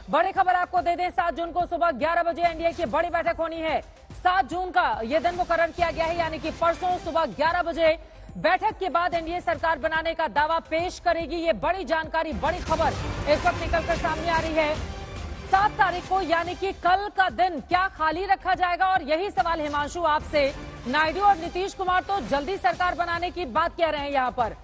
बड़ी खबर आपको दे दें, 7 जून को सुबह 11 बजे एनडीए की बड़ी बैठक होनी है। 7 जून का ये दिन मुकर्रर किया गया है, यानी कि परसों सुबह 11 बजे बैठक के बाद एनडीए सरकार बनाने का दावा पेश करेगी। ये बड़ी जानकारी, बड़ी खबर इस वक्त निकलकर सामने आ रही है। 7 तारीख को यानी कि कल का दिन क्या खाली रखा जाएगा? और यही सवाल हिमांशु आपसे। नायडू और नीतीश कुमार तो जल्दी सरकार बनाने की बात कह रहे हैं यहां पर,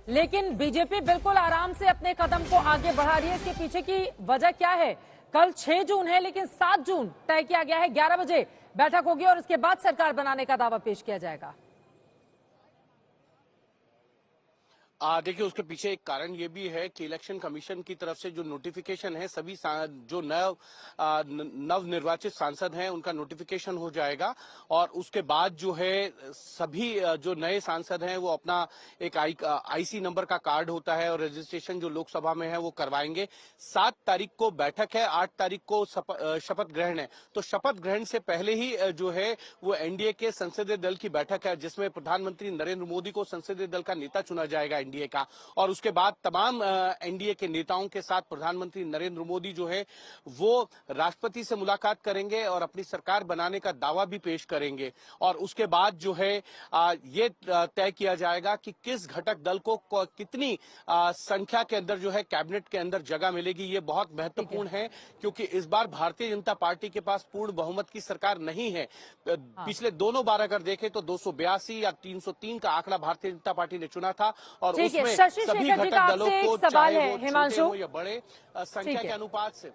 लेकिन बीजेपी बिल्कुल आराम से अपने कदम को आगे बढ़ा रही है। इसके पीछे की वजह क्या है? कल 6 जून है, लेकिन 7 जून तय किया गया है। 11 बजे बैठक होगी और उसके बाद सरकार बनाने का दावा पेश किया जाएगा। देखिए, उसके पीछे एक कारण ये भी है कि इलेक्शन कमीशन की तरफ से जो नोटिफिकेशन है, सभी जो नव निर्वाचित सांसद हैं उनका नोटिफिकेशन हो जाएगा और उसके बाद जो है सभी जो नए सांसद हैं वो अपना एक आईसी नंबर का कार्ड होता है और रजिस्ट्रेशन जो लोकसभा में है वो करवाएंगे। 7 तारीख को बैठक है, 8 तारीख को शपथ ग्रहण है। तो शपथ ग्रहण से पहले ही जो है वो एनडीए के संसदीय दल की बैठक है, जिसमें प्रधानमंत्री नरेंद्र मोदी को संसदीय दल का नेता चुना जाएगा एनडीए का। और उसके बाद तमाम एनडीए के नेताओं के साथ प्रधानमंत्री नरेंद्र मोदी जो है वो राष्ट्रपति से मुलाकात करेंगे और अपनी सरकार बनाने का दावा भी पेश करेंगे। और उसके बाद जो है ये तय किया जाएगा कि किस घटक दल को कितनी संख्या के अंदर जो है कैबिनेट के अंदर जगह मिलेगी। ये बहुत महत्वपूर्ण है क्योंकि इस बार भारतीय जनता पार्टी के पास पूर्ण बहुमत की सरकार नहीं है। पिछले दोनों बार अगर देखें तो 282 या 303 का आंकड़ा भारतीय जनता पार्टी ने चुना था और उसमें सभी घटक दलों को चाहे वो छोटे हो या बड़े संख्या के अनुपात से।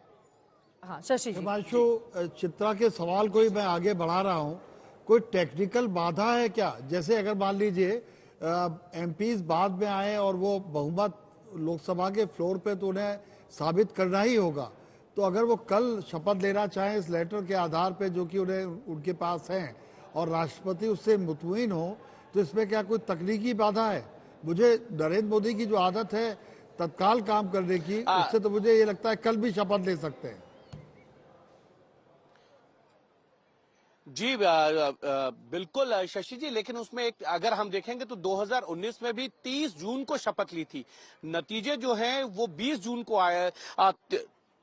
हाँ, शशि हिमांशु, चित्रा के सवाल को ही मैं आगे बढ़ा रहा हूँ। कोई टेक्निकल बाधा है क्या? जैसे अगर मान लीजिए एमपीज बाद में आए और वो बहुमत लोकसभा के फ्लोर पे तो उन्हें साबित करना ही होगा, तो अगर वो कल शपथ लेना चाहें इस लेटर के आधार पे जो कि उन्हें उनके पास है और राष्ट्रपति उससे मुतमईन हो, तो इसमें क्या कोई तकनीकी बाधा है? मुझे नरेंद्र मोदी की जो आदत है तत्काल काम करने की, उससे तो मुझे ये लगता है कल भी शपथ ले सकते हैं। जी बिल्कुल शशि जी, लेकिन उसमें एक अगर हम देखेंगे तो 2019 में भी 30 जून को शपथ ली थी। नतीजे जो हैं वो 20 जून को आए।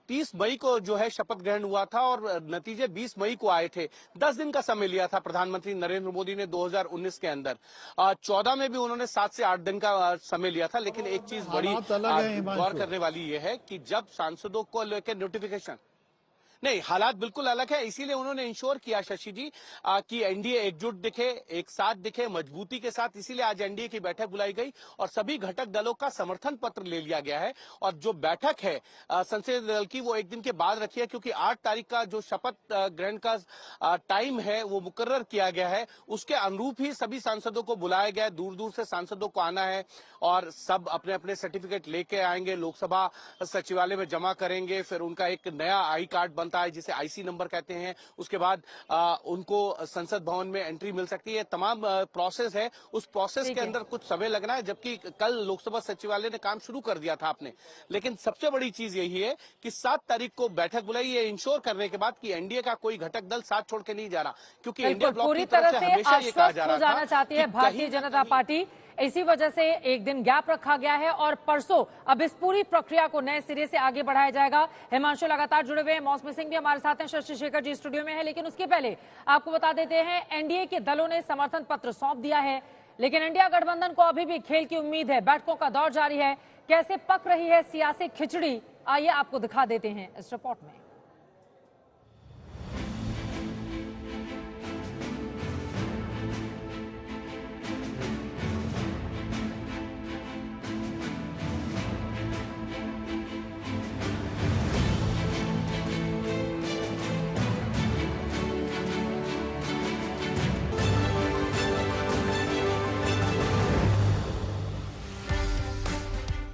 30 मई को जो है शपथ ग्रहण हुआ था और नतीजे 20 मई को आए थे। 10 दिन का समय लिया था प्रधानमंत्री नरेंद्र मोदी ने 2019 के अंदर। 14 में भी उन्होंने 7 से 8 दिन का समय लिया था। लेकिन एक चीज बड़ी गौर करने वाली ये है कि जब सांसदों को लेकर नोटिफिकेशन नहीं, हालात बिल्कुल अलग है। इसीलिए उन्होंने इंश्योर किया शशि जी कि एनडीए एकजुट दिखे, एक साथ दिखे, मजबूती के साथ। इसीलिए आज एनडीए की बैठक बुलाई गई और सभी घटक दलों का समर्थन पत्र ले लिया गया है। और जो बैठक है संसदीय दल की वो एक दिन के बाद रखी है, क्योंकि 8 तारीख का जो शपथ ग्रहण का टाइम है वो मुकर्रर किया गया है। उसके अनुरूप ही सभी सांसदों को बुलाया गया है। दूर दूर से सांसदों को आना है और सब अपने अपने सर्टिफिकेट लेके आएंगे, लोकसभा सचिवालय में जमा करेंगे। फिर उनका एक नया आई कार्ड है जिसे आईसी नंबर कहते हैं। उसके बाद उनको संसद भवन में एंट्री मिल सकती है। तमाम प्रोसेस है, उस प्रोसेस के अंदर कुछ समय लगना है, जबकि कल लोकसभा सचिवालय ने काम शुरू कर दिया था आपने। लेकिन सबसे बड़ी चीज यही है कि 7 तारीख को बैठक बुलाई है इंश्योर करने के बाद कि एनडीए का कोई घटक दल साथ छोड़ के नहीं जा रहा, क्योंकि इंडिया ब्लॉक की तरफ से हमेशा ये कहा जा रहा था चाहती है भारतीय जनता पार्टी। इसी वजह से एक दिन गैप रखा गया है और परसों अब इस पूरी प्रक्रिया को नए सिरे से आगे बढ़ाया जाएगा। हिमांशु लगातार जुड़े हुए हैं, मौसमी सिंह भी हमारे साथ हैं, शशि शेखर जी स्टूडियो में है। लेकिन उसके पहले आपको बता देते हैं, एनडीए के दलों ने समर्थन पत्र सौंप दिया है, लेकिन इंडिया गठबंधन को अभी भी खेल की उम्मीद है। बैठकों का दौर जारी है। कैसे पक रही है सियासी खिचड़ी, आइए आपको दिखा देते हैं इस रिपोर्ट में।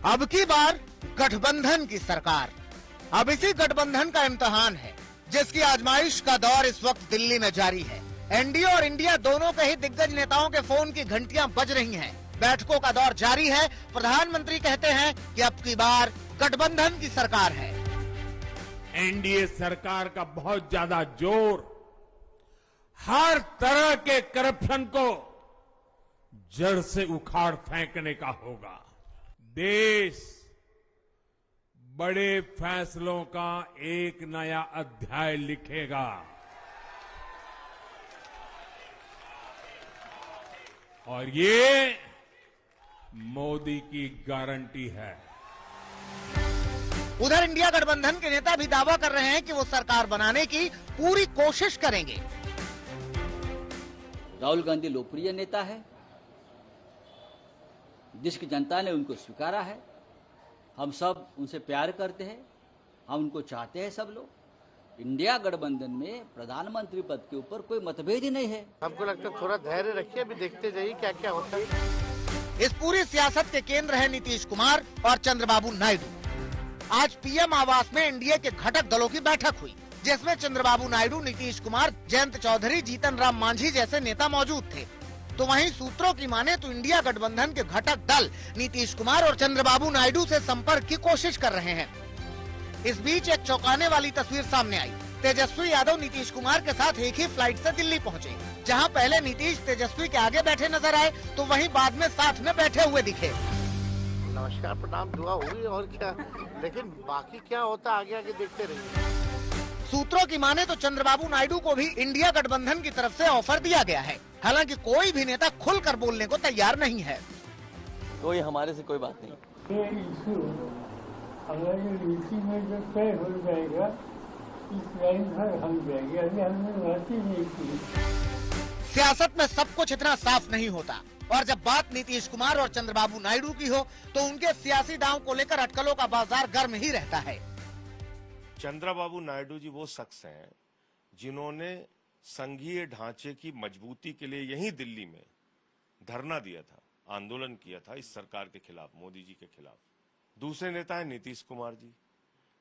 अब की बार गठबंधन की सरकार। अब इसी गठबंधन का इम्तिहान है, जिसकी आजमाइश का दौर इस वक्त दिल्ली में जारी है। एनडीए और इंडिया दोनों के ही दिग्गज नेताओं के फोन की घंटियां बज रही हैं। बैठकों का दौर जारी है। प्रधानमंत्री कहते हैं कि अब की बार गठबंधन की सरकार है। एनडीए सरकार का बहुत ज्यादा जोर हर तरह के करप्शन को जड़ से उखाड़ फेंकने का होगा। देश बड़े फैसलों का एक नया अध्याय लिखेगा और ये मोदी की गारंटी है। उधर इंडिया गठबंधन के नेता भी दावा कर रहे हैं कि वो सरकार बनाने की पूरी कोशिश करेंगे। राहुल गांधी लोकप्रिय नेता है, देश की जनता ने उनको स्वीकारा है, हम सब उनसे प्यार करते हैं, हम उनको चाहते हैं सब लोग। इंडिया गठबंधन में प्रधानमंत्री पद के ऊपर कोई मतभेद ही नहीं है। हमको लगता है थोड़ा धैर्य रखिए, अभी देखते जाइए क्या क्या होता है। इस पूरी सियासत के केंद्र है नीतीश कुमार और चंद्रबाबू नायडू। आज पीएम आवास में एनडीए के घटक दलों की बैठक हुई, जिसमें चंद्रबाबू नायडू, नीतीश कुमार, जयंत चौधरी, जीतन राम मांझी जैसे नेता मौजूद थे। तो वहीं सूत्रों की माने तो इंडिया गठबंधन के घटक दल नीतीश कुमार और चंद्रबाबू नायडू से संपर्क की कोशिश कर रहे हैं। इस बीच एक चौंकाने वाली तस्वीर सामने आई। तेजस्वी यादव नीतीश कुमार के साथ एक ही फ्लाइट से दिल्ली पहुंचे, जहां पहले नीतीश तेजस्वी के आगे बैठे नजर आए तो वहीं बाद में साथ में बैठे हुए दिखे। नमस्कार, प्रणाम, दुआ हुई और क्या, लेकिन बाकी क्या होता आगे आगे देखते रहिए। सूत्रों की माने तो चंद्रबाबू नायडू को भी इंडिया गठबंधन की तरफ से ऑफर दिया गया है। हालांकि कोई भी नेता खुलकर बोलने को तैयार नहीं है। कोई हमारे से कोई बात नहीं। ये इशू अगर यूपी में जो तय हो जाएगा, इस लाइन पर हम जाएंगे। अभी हमने बात ही नहीं की। सियासत में सब कुछ इतना साफ नहीं होता और जब बात नीतीश कुमार और चंद्रबाबू नायडू की हो तो उनके सियासी दांव को लेकर अटकलों का बाजार गर्म ही रहता है। चंद्रबाबू नायडू जी वो शख्स हैं जिन्होंने संघीय ढांचे की मजबूती के लिए यहीं दिल्ली में धरना दिया था, आंदोलन किया था इस सरकार के खिलाफ, मोदी जी के खिलाफ। दूसरे नेता है नीतीश कुमार जी।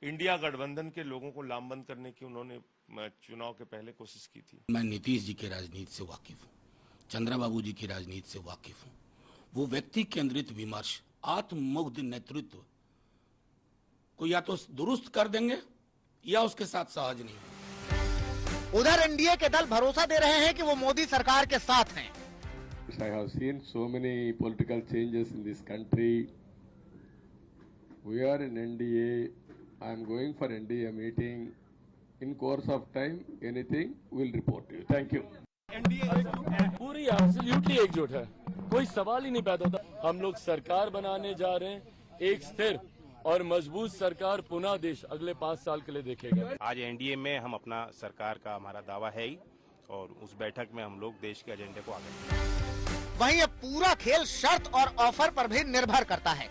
इंडिया गठबंधन के लोगों को लामबंद करने की उन्होंने चुनाव के पहले कोशिश की थी। मैं नीतीश जी की राजनीति से वाकिफ हूँ, चंद्रबाबू जी की राजनीति से वाकिफ हूँ। वो व्यक्ति केंद्रित विमर्श, आत्ममुग्ध नेतृत्व को या तो दुरुस्त कर देंगे या उसके साथ सहज नहीं। उधर एनडीए के दल भरोसा दे रहे हैं कि वो मोदी सरकार के साथ हैं। I have seen so many political changes in this country. We are in NDA. I am going for NDA meeting. In course of time, anything we'll report to you. Thank you. पूरी absolutely एकजुट है, कोई सवाल ही नहीं पैदा होता। हम लोग सरकार बनाने जा रहे हैं, एक स्थिर और मजबूत सरकार पुनः देश अगले 5 साल के लिए देखेगा। आज एनडीए में हम अपना सरकार का हमारा दावा है ही और उस बैठक में हम लोग देश के एजेंडे को आगे। वहीं अब पूरा खेल शर्त और ऑफर पर भी निर्भर करता है।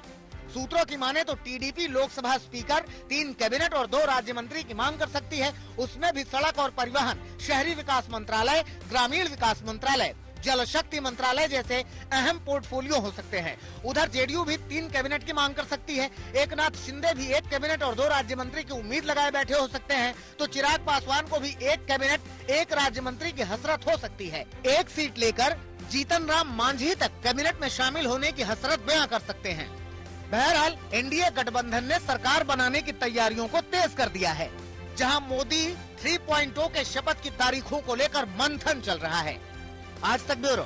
सूत्रों की माने तो टीडीपी लोकसभा स्पीकर, 3 कैबिनेट और 2 राज्य मंत्री की मांग कर सकती है। उसमें भी सड़क और परिवहन, शहरी विकास मंत्रालय, ग्रामीण विकास मंत्रालय, जल शक्ति मंत्रालय जैसे अहम पोर्टफोलियो हो सकते हैं। उधर जेडीयू भी 3 कैबिनेट की मांग कर सकती है। एकनाथ शिंदे भी 1 कैबिनेट और 2 राज्य मंत्री की उम्मीद लगाए बैठे हो सकते हैं। तो चिराग पासवान को भी 1 कैबिनेट, 1 राज्य मंत्री की हसरत हो सकती है। 1 सीट लेकर जीतन राम मांझी तक कैबिनेट में शामिल होने की हसरत बयां कर सकते हैं। बहरहाल एनडीए गठबंधन ने सरकार बनाने की तैयारियों को तेज कर दिया है, जहां मोदी 3.0 के शपथ की तारीखों को लेकर मंथन चल रहा है। आज तक ब्यूरो।